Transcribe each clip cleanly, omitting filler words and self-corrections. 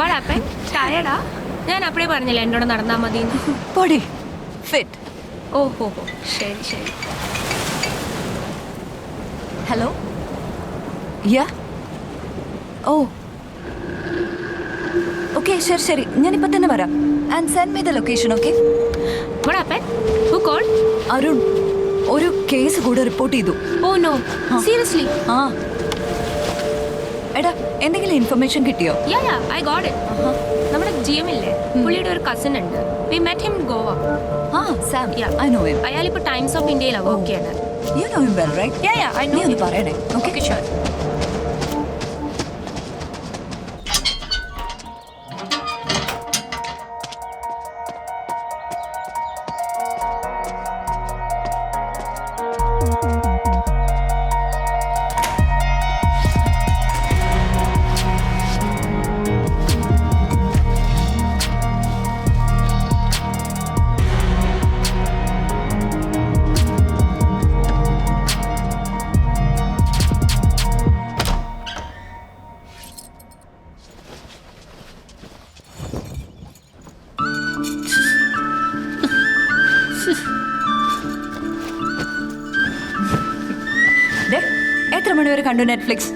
What happened? Tired? ഞാൻ അപ്പഴേ പറഞ്ഞില്ല എന്നോട് നടന്നാൽ മതി. Body fit. ഓഹോ ശരി ശരി. ഹലോ യാ ഓ ഓക്കെ ശരി ശരി ഞാനിപ്പോൾ തന്നെ വരാം. And send me the location. Okay. What happened? Who called? Arun ഒരു കേസ് കൂടെ റിപ്പോർട്ട് ചെയ്തു. Oh no. Seriously? ആ എടാ എന്തെങ്കിലും ഇൻഫർമേഷൻ കിട്ടിയോ? Yeah, I got it. നമ്മുടെ GM ഇല്ലേ, പുള്ളിയുടെ ഒരു കസിൻ ഉണ്ട്. We met him in Goa. ആ സാം. I know him. അയാൾ ഇപ്പോൾ ടൈംസ് ഓഫ് ഇന്ത്യയിലാണ് വർക്ക് ചെയ്യുന്നത്. You know him well, right? Yeah, I know. നീ ഒന്ന് പറയണേ. Okay, sure. എത്ര മണിവരെ കണ്ടു നെറ്റ്ഫ്ലിക്സ്?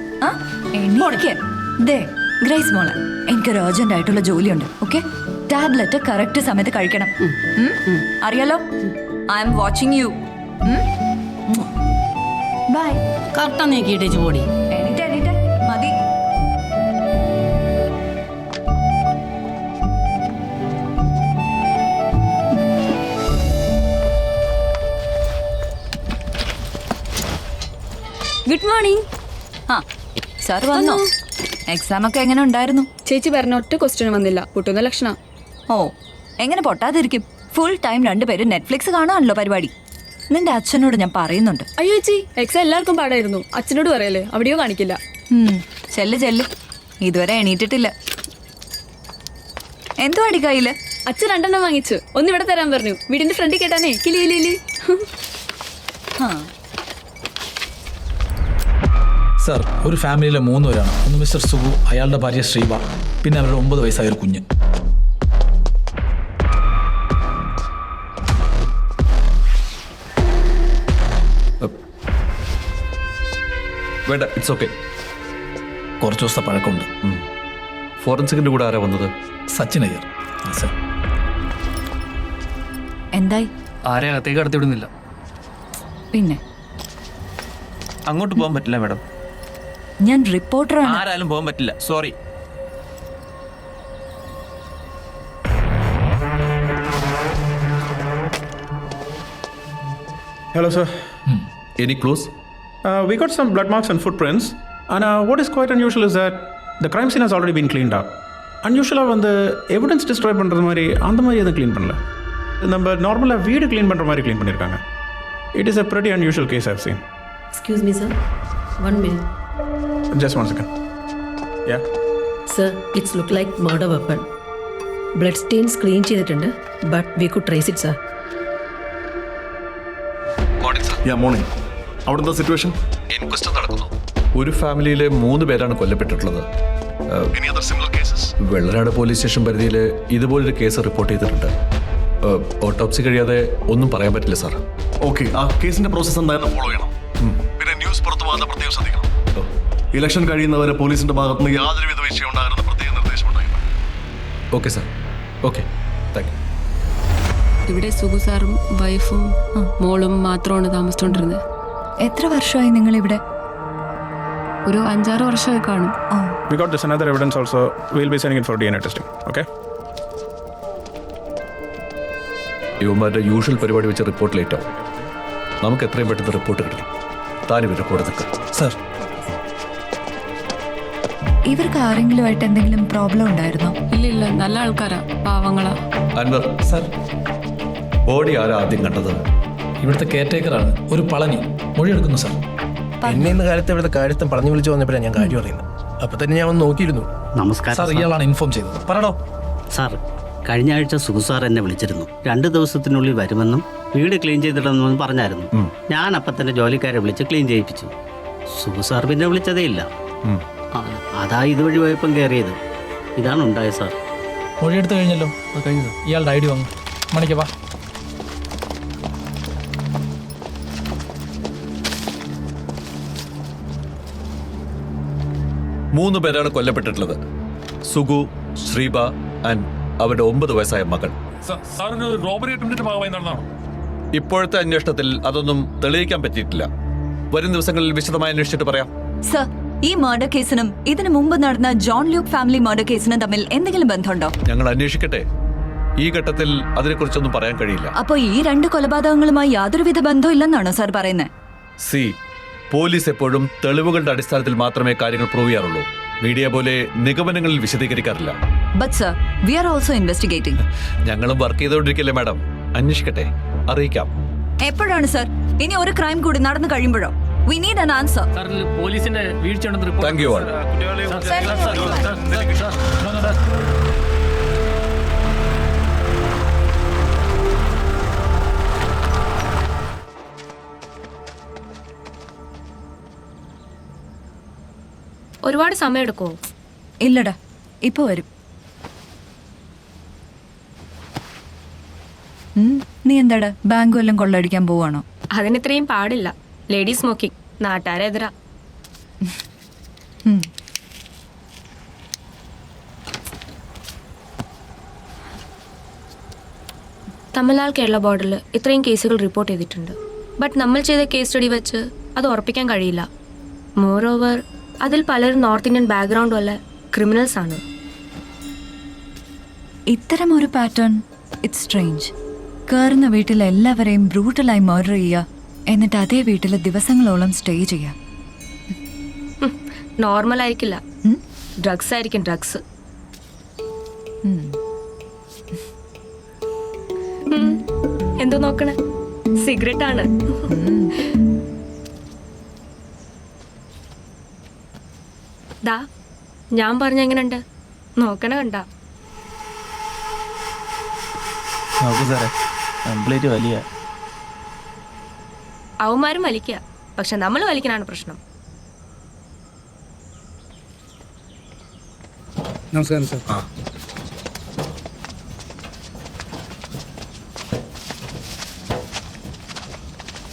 ഗ്രേസ് മോളെ എനിക്കൊരു അർജന്റ് ആയിട്ടുള്ള ജോലിയുണ്ട്. ഓക്കെ, ടാബ്ലറ്റ് കറക്റ്റ് സമയത്ത് കഴിക്കണം. അറിയാലോ, I am watching you. Bye. കറക്റ്റാ നീക്കിയിട്ടേച്ച് പോടി. എണീറ്റ് മതി. Good morning. ആ സാർ വന്നോ? എക്സാം ഒക്കെ എങ്ങനെ ഉണ്ടായിരുന്നു? ചേച്ചി പറഞ്ഞ ഒറ്റ ക്വസ്റ്റ്യൻ വന്നില്ല. പൊട്ടുന്ന ലക്ഷണ. ഓ എങ്ങനെ പൊട്ടാതിരിക്കും? ഫുൾ ടൈം രണ്ടുപേരും നെറ്റ്ഫ്ലിക്സ് കാണാനല്ലോ പരിപാടി. നിന്റെ അച്ഛനോട് ഞാൻ പറയുന്നുണ്ട്. അയ്യോ ചേച്ചി, എക്സാം എല്ലാവർക്കും പാടായിരുന്നു. അച്ഛനോട് പറയല്ലേ, അവിടെയോ കാണിക്കില്ല. ചെല്ല് ഇതുവരെ എണീറ്റിട്ടില്ല. എന്തോ അടി കയ്യില്? അച്ഛൻ 2 എണ്ണം വാങ്ങിച്ചു. ഒന്ന് ഇവിടെ തരാൻ പറഞ്ഞു. വീടിന്റെ ഫ്രണ്ടിൽ കേട്ടാനേ കിലി. സർ, ഒരു ഫാമിലിയിലെ 3 പേരാണ്. ഒന്ന് മിസ്റ്റർ സുബു, അയാളുടെ ഭാര്യ ശ്രീബ, പിന്നെ അവരുടെ 9 വയസ്സായ ഒരു കുഞ്ഞ്. വേണ്ട, ഇറ്റ്സ് ഓക്കെ. കുറച്ച് ദിവസത്തെ പഴക്കമുണ്ട്. ഫോറൻസിക്കിന്റെ കൂടെ ആരാ വന്നത്? സച്ചിൻ അയ്യർ. സർ, എന്തായി? ആരെ അകത്തേക്ക് കടത്തി വിടുന്നില്ല. പിന്നെ അങ്ങോട്ട് പോകാൻ പറ്റില്ല മാഡം. ഞാൻ റിപ്പോർട്ടറാണ്. ആരാലും പോകാൻ പറ്റില്ല, sorry. Hello, sir. Any clues? We got some blood marks and footprints. And what is quite unusual is that the crime scene has already been cleaned up. Unusual வந்து எவிடன்ஸ் டிஸ்ட்ராய் பண்ணுறது மாதிரி அந்த மாதிரி எதுவும் க்ளீன் பண்ணல. நம்ம நார்மலாக வீடு க்ளீன் பண்ணுற மாதிரி க்ளீன் பண்ணியிருக்காங்க. It is a pretty unusual case I've seen. Excuse me, sir. 1 minute. Just 1 second. Yeah? Sir, it's look like murder weapon. Blood stains clean ചെയ്തിട്ടുണ്ട്. But we could trace it, sir. Morning. അവിടെ എന്താ situation? Inquest നടക്കുന്നു. ഒരു ഫാമിലിയിലെ 3 പേരാണ് കൊല്ലപ്പെട്ടിട്ടുള്ളത്. Vellanad police station പരിധിയിൽ ഇതുപോലൊരു case report ചെയ്തിട്ടുണ്ട്. ഓട്ടോപ്സി കഴിയാതെ ഒന്നും പറയാൻ പറ്റില്ല സാർ. ഓക്കെ, ആ കേസിന്റെ പ്രോസസ് എന്തായാലും ഫോളോ ചെയ്യണം. പിന്നെ ന്യൂസ് പുറത്തു പോകാതെ പ്രത്യേകം ശ്രദ്ധിക്കണം. ഇലക്ഷൻ കഴിയുന്നവരെ പോലീസിന്റെ ഭാഗത്തുനിന്ന് യാതൊരു വിധ വീഴ്ചയും ഉണ്ടാകുന്ന പ്രത്യേക നിർദ്ദേശം ഉണ്ടായിരുന്നു. Okay sir. Okay, thank you. ഇവിടെ സുഗു സാറും വൈഫും മോളും മാത്രമാണ് താമസിച്ചോണ്ടിരുന്നത്. എത്ര വർഷമായി നിങ്ങൾ ഇവിടെ? ഒരു 5-6 വർഷമായി കാണും. We got this another evidence also. We'll be sending it for DNA testing. Okay? ഇവന്മാരുടെ യൂഷ്വൽ പരിപാടി വെച്ച് റിപ്പോർട്ട് ലേറ്റ് ആവും. നമുക്ക് എത്രയും പെട്ടെന്ന് റിപ്പോർട്ട് കിട്ടണം. താൻ ഇവരുടെ കൂടെ നിൽക്കാം. സർ, ഇവർക്ക് ആരെങ്കിലുമായിട്ട് എന്തെങ്കിലും പ്രോബ്ലം ഉണ്ടായിരുന്നോ? ഇല്ല, നല്ല ആൾക്കാരാ, പാവങ്ങളാ. അൻവർ സർ, ബോഡി ആരാ ആദ്യം കണ്ടത്? ഇവിടുത്തെ കെയർടേക്കറാണ്, ഒരു പളനി. മൊഴിയെടുക്കുന്നു സർ. എന്നെ ഇന്ന് കാലത്ത് ഇവിടുത്തെ കാര്യത്തും പറഞ്ഞു വിളിച്ചു വന്നപ്പോഴാണ് ഞാൻ കാര്യം അറിയുന്നത്. അപ്പൊ തന്നെ ഞാൻ ഒന്ന് നോക്കിയിരുന്നു. നമസ്കാരം സാർ, ഇയാളാണ് ഇൻഫോം ചെയ്തത്. പറയണോ സാർ. കഴിഞ്ഞ ആഴ്ച സുഖു സാർ എന്നെ വിളിച്ചിരുന്നു. 2 ദിവസത്തിനുള്ളിൽ വരുമെന്നും വീട് ക്ലീൻ ചെയ്തിടണമെന്നും പറഞ്ഞായിരുന്നു. ഞാൻ അപ്പം തന്നെ ജോലിക്കാരെ വിളിച്ച് ക്ലീൻ ചെയ്യിപ്പിച്ചു. സുഖു സാർ പിന്നെ വിളിച്ചതേ ഇല്ല. അതാ ഇതുവഴി പോയപ്പം കയറിയത്. ഇതാണ് ഉണ്ടായത് സാർ. മൊഴിയെടുത്ത് കഴിഞ്ഞല്ലോ. ഇയാളുടെ ഐ ഡി വാങ്ങും. മണിക്കപ്പാ. മൂന്ന് പേരാണ് കൊല്ലപ്പെട്ടിട്ടുള്ളത്. സുഗു, ശ്രീബ ആൻഡ് അവരുടെ 9 വയസ്സായ മകൾ. ഇപ്പോഴത്തെ അന്വേഷണത്തിൽ അതൊന്നും തെളിയിക്കാൻ പറ്റിയിട്ടില്ല. വരും ദിവസങ്ങളിൽ വിശദമായി അന്വേഷിച്ചിട്ട് പറയാം. സർ, ഈ മർഡർ കേസിനും ഇതിനു മുമ്പ് നടന്ന ജോൺ ലൂക്ക് ഫാമിലി മർഡർ കേസിനും തമ്മിൽ എന്തെങ്കിലും ബന്ധമുണ്ടോ? ഞങ്ങൾ അന്വേഷിക്കട്ടെ. ഈ ഘട്ടത്തിൽ അതിനെക്കുറിച്ചൊന്നും പറയാൻ കഴിയില്ല. അപ്പൊ ഈ 2 കൊലപാതകങ്ങളുമായി യാതൊരുവിധ ബന്ധവും ഇല്ലെന്നാണോ സാർ പറയുന്നത്? സി, പോലീസ് എപ്പോഴും തെളിവുകളുടെ അടിസ്ഥാനത്തിൽ മാത്രമേ കാര്യങ്ങൾ പ്രൂവ് ചെയ്യാറുള്ളൂ. മീഡിയ പോലെ നിഗമനങ്ങളിൽ വിശദീകരിക്കാറില്ല. But sir, we are also investigating. ഞങ്ങളും വർക്ക് ചെയ്തുകൊണ്ടിരിക്കില്ലേ മാഡം. അന്വേഷിക്കട്ടെ, അറിയിക്കാം. എപ്പോഴാണ് സർ? ഇനി ഒരു ക്രൈം കൂടി നടന്നു കഴിയുമ്പോഴോ? We need an answer. പോലീസിന്റെ വീഴ്ചയുണ്ടെന്ന് റിപ്പോർട്ട്. Thank you all. ഒരുപാട് സമയം എടുക്കുമോ? ഇല്ലടാ, ഇപ്പൊ വരും. നീ എന്താടാ ബാങ്ക് വല്ലതും കൊള്ളടിക്കാൻ പോവാണോ? അതിനിത്രയും പാടില്ല. ലേഡി സ്മോക്കിംഗ് നാട്ടുകാരെതിരാ. തമിഴ്നാട് കേരള ബോർഡറിൽ ഇത്രയും കേസുകൾ റിപ്പോർട്ട് ചെയ്തിട്ടുണ്ട്. ബട്ട് നമ്മൾ ചെയ്ത കേസ് സ്റ്റഡി വെച്ച് അത് ഉറപ്പിക്കാൻ കഴിയില്ല. മോർ ഓവർ അതിൽ പലരും നോർത്ത് ഇന്ത്യൻ ബാക്ക്ഗ്രൗണ്ട് വല്ല ക്രിമിനൽസ് ആണ്. ഇത്തരം ഒരു പാറ്റേൺ ഇറ്റ്സ് സ്ട്രേഞ്ച്. കയറുന്ന വീട്ടിൽ എല്ലാവരെയും ബ്രൂട്ടലായി മർഡർ ചെയ്യുക, എന്നിട്ട് അതേ വീട്ടിൽ ദിവസങ്ങളോളം സ്റ്റേ ചെയ്യുക. നോർമൽ ആയിരിക്കില്ല, ഡ്രഗ്സ് ആയിരിക്കും. ഡ്രഗ്സ്. എന്തോ നോക്കണേ? സിഗരറ്റ് ആണ്. ദാ ഞാൻ പറഞ്ഞ എങ്ങനെയുണ്ട്? നോക്കണ കണ്ട? നോക്കൂ സാറേ, കംപ്ലീറ്റ് വലിയ. അവന്മാരും വലിക്കുക, പക്ഷെ നമ്മൾ വലിക്കാനാണ് പ്രശ്നം. നമസ്കാരം സാർ.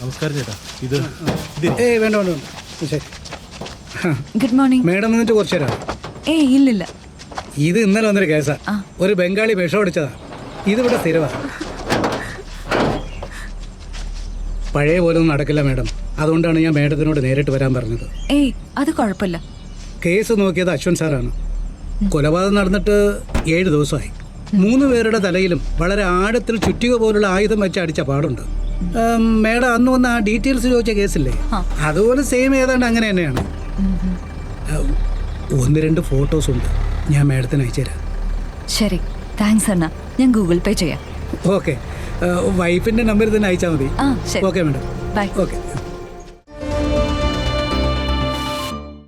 നമസ്കാരം ചേട്ടാ. ഇത് വേണ്ട വേണ്ട വേണ്ട. ശരി. Good morning. മേഡം വന്നിട്ട് കുറച്ചു തരാം. ഇല്ലില്ല. ഇത് ഇന്നലെ വന്നൊരു കേസാ. ഒരു ബംഗാളി വിഷം അടിച്ചതാ. ഇതിവിടെ സ്ഥിരവാ. പഴയ പോലെ ഒന്നും നടക്കില്ല മേഡം. അതുകൊണ്ടാണ് ഞാൻ മേഡത്തിനോട് നേരിട്ട് വരാൻ പറഞ്ഞത്. അത് കുഴപ്പമില്ല. കേസ് നോക്കിയത് അശ്വൻ സാറാണ്. കൊലപാതകം നടന്നിട്ട് 7 ദിവസമായി. 3 പേരുടെ തലയിലും വളരെ ആഴത്തിൽ ചുറ്റിക പോലുള്ള ആയുധം വെച്ച് അടിച്ച പാടുണ്ട്. മേഡം അന്ന് വന്ന് ആ ഡീറ്റെയിൽസ് ചോദിച്ച കേസില്ലേ, അതുപോലെ സെയിം ഏതാണ്ട് അങ്ങനെ തന്നെയാണ്. 1-2 ഫോട്ടോസ് ഉണ്ട്, ഞാൻ മേഡത്തിന് അയച്ചു തരാം. ശരി, താങ്ക്സ് അണ്ണ. ഞാൻ ഗൂഗിൾ പേ ചെയ്യാം. ഓക്കെ, വൈഫിൻ്റെ നമ്പർ തന്നെ അയച്ചാൽ മതി. Okay madam. ബൈ. ഓക്കെ.